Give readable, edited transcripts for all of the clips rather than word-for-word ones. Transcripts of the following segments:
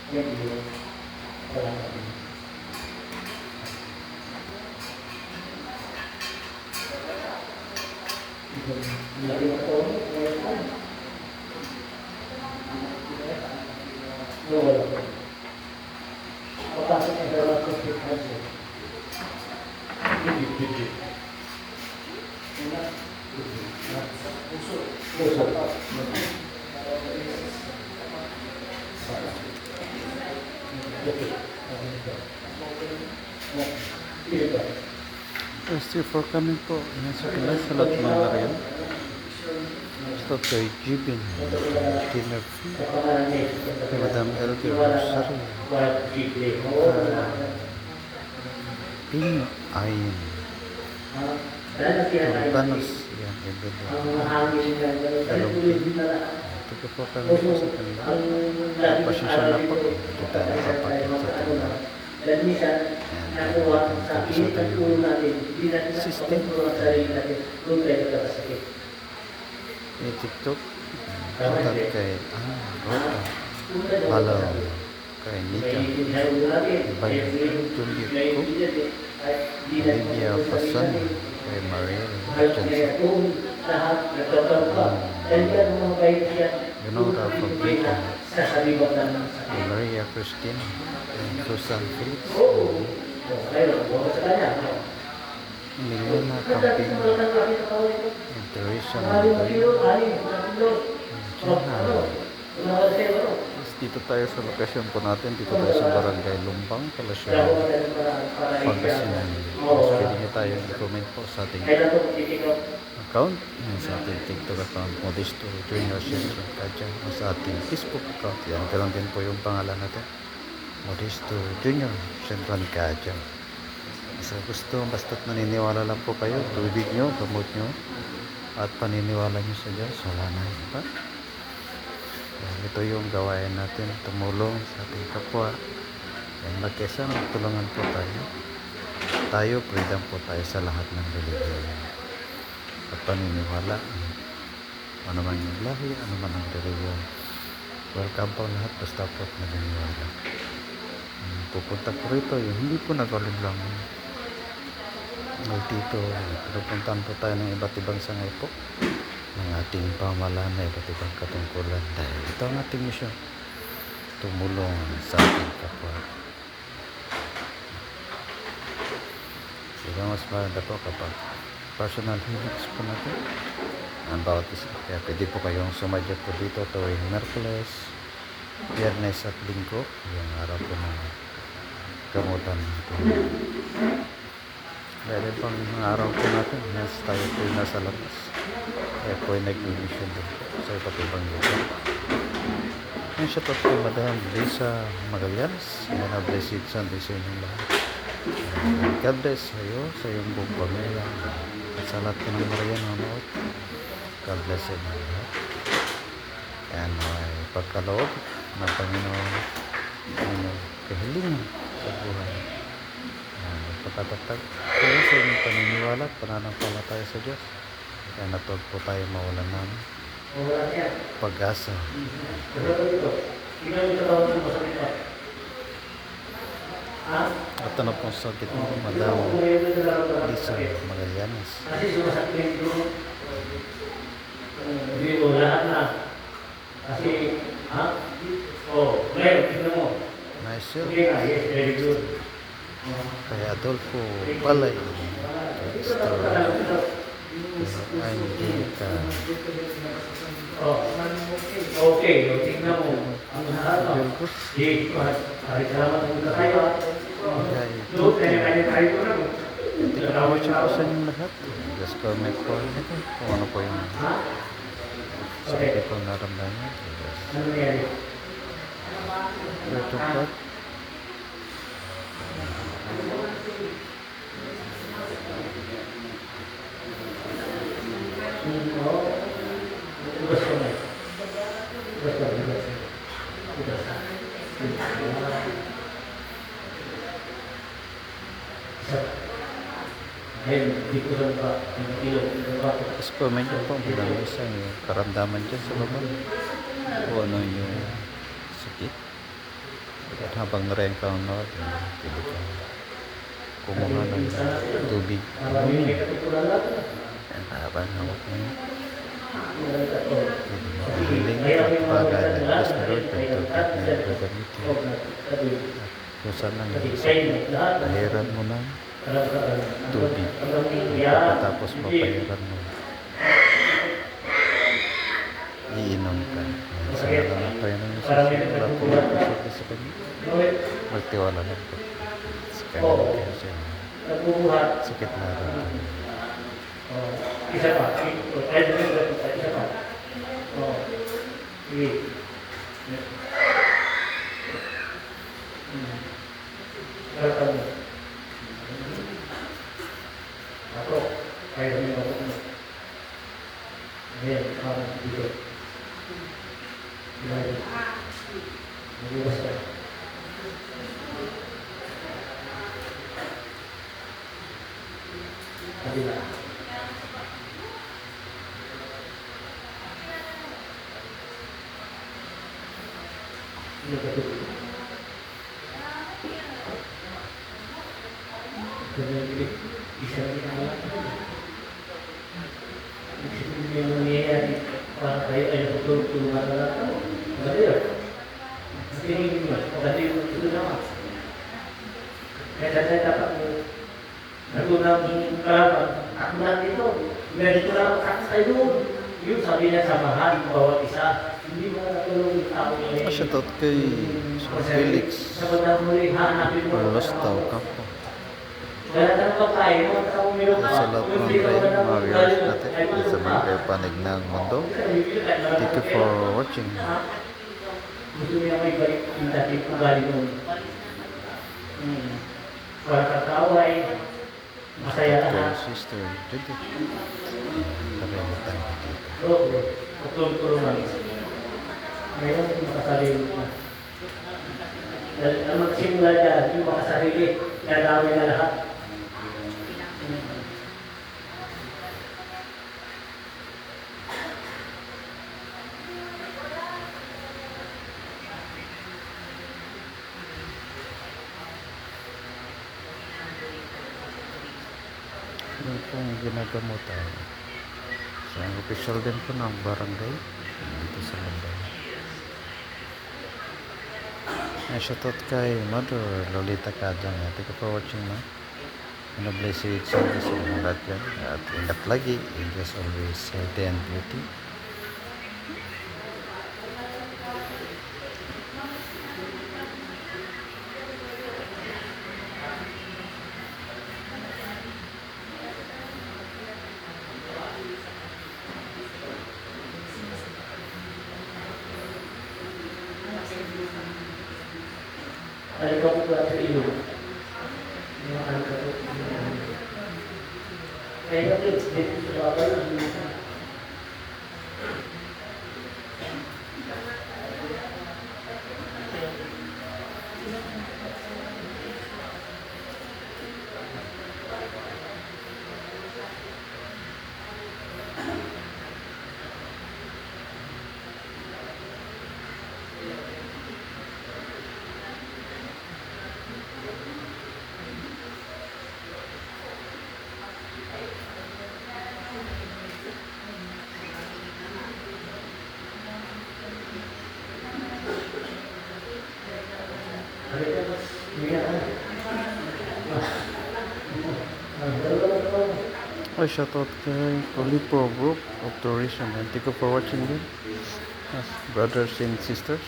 Thank you for coming po. Nasa kilas sa lahat ng lariyan. Stop kay Jibin. Dinner fee. Kay Madam Elder Rosario. Ping Ayin. Tanos. Yan. Ibig. Dalong ping. Thank you for coming po sa kanila. Pasensya na po. Hindi tayo napapakit sa kanila. Dan minsan, nakuha sa pinagtulong natin, hindi natin System. nakuha sa sarili natin, doon tayo nagkakasakit. May TikTok. Content kay Rota. Halaw. Kay Nika. Bayan. Tunggit ko. Olivia Pasan. Kay Mariel. Johnson. Lahat nagtatrabaho. Dan yan mga baik siya. Ganora Fabrica. Sa salibat ng Kay Maria Christine. Kay Susan Phillips. Ayun, bukas sa kanya. Milena Camping. Teresa Maraming Manday. kilo, aling, kilo. Dito tayo sa lokasyon po natin. Dito tayo sa Barangay Lumbang, Palasyon, Pangasinan. Mas pwede nyo tayo i-comment po sa ating account, sa ating TikTok account, Modesto Junior Children Kadya, o sa ating Facebook account. Yan, ganun din po yung pangalan natin, Modesto Junior Children Kadya. Sa gusto, basta't naniniwala lang po kayo, tubig nyo, gamot nyo, at paniniwala nyo sa Diyos, wala na iba. Ito yung gawain natin, tumulong sa ating kapwa. Yan, magkesa, magtulungan po tayo. Tayo, freedom po tayo sa lahat ng religion. At paniniwala, ano man yung lahi, ano man ang religion. Welcome po lahat, basta po naniniwala. Pupunta po rito, yung hindi po nagalimlangan. Dito, pupuntahan po tayo ng iba't ibang sangay po ng ating pamahalaan na iba't ibang katungkulan. Dahil ito ang ating misyon, tumulong sa ating kapwa. Siguro mas maganda po kapag personal healings po natin ang bawat isa. Kaya pwede po kayong sumadya po dito tuwing Merkules, Biyernes at Linggo, yung araw po ng gamutan natin. Meron pang mga araw po natin, tayo po yung nasa labas. Kaya po yung nag-emission din sa iba't ibang lugar. Ang shoutout po Madam Lisa Magallanes. Yan na blessed Sunday sa inyong lahat. God bless sa iyo, sa iyong buong pamilya. At sa lahat po ng Marian Manood. God bless sa inyong lahat. Yan ay pagkaloob ng Panginoon inyong kahilingan sa buhay. Pagkatatag kaya sa inyong paniniwala at pananampalataya sa Diyos. Kaya natuwag po tayo mawalan ng pag-asa. At ano pong sakit mo, Madam Lisa Magallanes? Dito lahat na. Kasi, ngayon, tignan mo. Nice sir. Okay na, yes, very good. Kay Adolfo Balay. Angelica. Okay, tignan mo. Ang lahat. Salamat po sa kayo. Doon, kaya ko na. Tinawag siya po sa inyong lahat. Just comment po kung ano po yung sakit po naramdaman. Ano nangyari? Ito po. Tugas ko na. Hindi ko lang pa. Tapos comment nyo po bilang isang karamdaman dyan sa baba. O ano yung sakit. habang nare-encounter mo, pwede ka kumuha ng tubig. Maraming may katutunan lang. Yan, habang hawak mo yun. Pwede mo hiling at bagay na bless na Lord ang tubig na gagamitin. At kung saan ang pahiran mo ng tubig. Pagkatapos mapahiran mo, iinom ka. Sa nalang tayo ng Jesus, wala po magpasok sa kanya. Magtiwala lang po. Sa kanya kayo siya. Sakit na rin. Isa pa. Isa pa. Sige. Kaya mo. Ako. Kaya kami ako. Ayan. Dito. Mabukas ka. Kabila. Ano ka ito? Isa rin ang lang. Hindi yung nangyayari para kayo ay natutulungan na lang. Maganda yun. Tingin mo, maganda yung tutulungan. Kaya dahil dapat mo natulang yung kalaban. Ako lang dito. Meron ko lang ako kayo doon. Yun sabi niya sa mahal, bawat isa. Hindi mo natulong yung tao niya. Shoutout kay Felix. Sa bandang huli, hanapin mo. Carlos Tao Campo. Kaya tanong pa tayo, mga tao meron ka. Sa lahat ng tayo, mga viewers natin, sa mga kayo panig ng mundo. Thank you for watching. Gusto niya may balik yung dating ugali mo. Para kataway, masaya Kay lahat. Sister Judy. Kalimutan ko dito. Oo, tutulungan. Ngayon, makasarili na. Ang magsimula dyan, yung makasarili, dadawin na lahat. Yung pong ginagamutan. So, ang official din po ng barangay dito sa Lambay. Shoutout kay Mother Lolita Kadang. Thank you for watching, ma. And bless you each other sa mga lahat yan. At ingat lagi. And just always healthy and beauty. Halika po pala sa ilo. Mga halika po. Kaya natin, dito sa babay, halika mas, hindi na. Shoutout kay Polipo Group of Tourism. And thank you for watching din. Yes, brothers and sisters.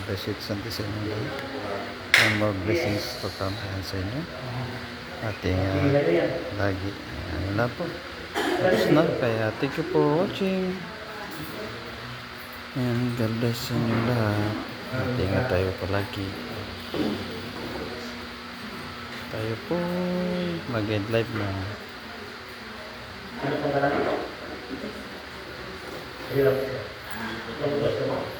Bless you sa inyo lahat. And more blessings to come and sa inyo. Ating lagi. Ano na po. Tapos na. Kaya thank you for watching. And God bless sa inyo lahat. At ingat tayo palagi. Tayo po mag-end live na. Ano pa ba natin? Hirap. Hirap.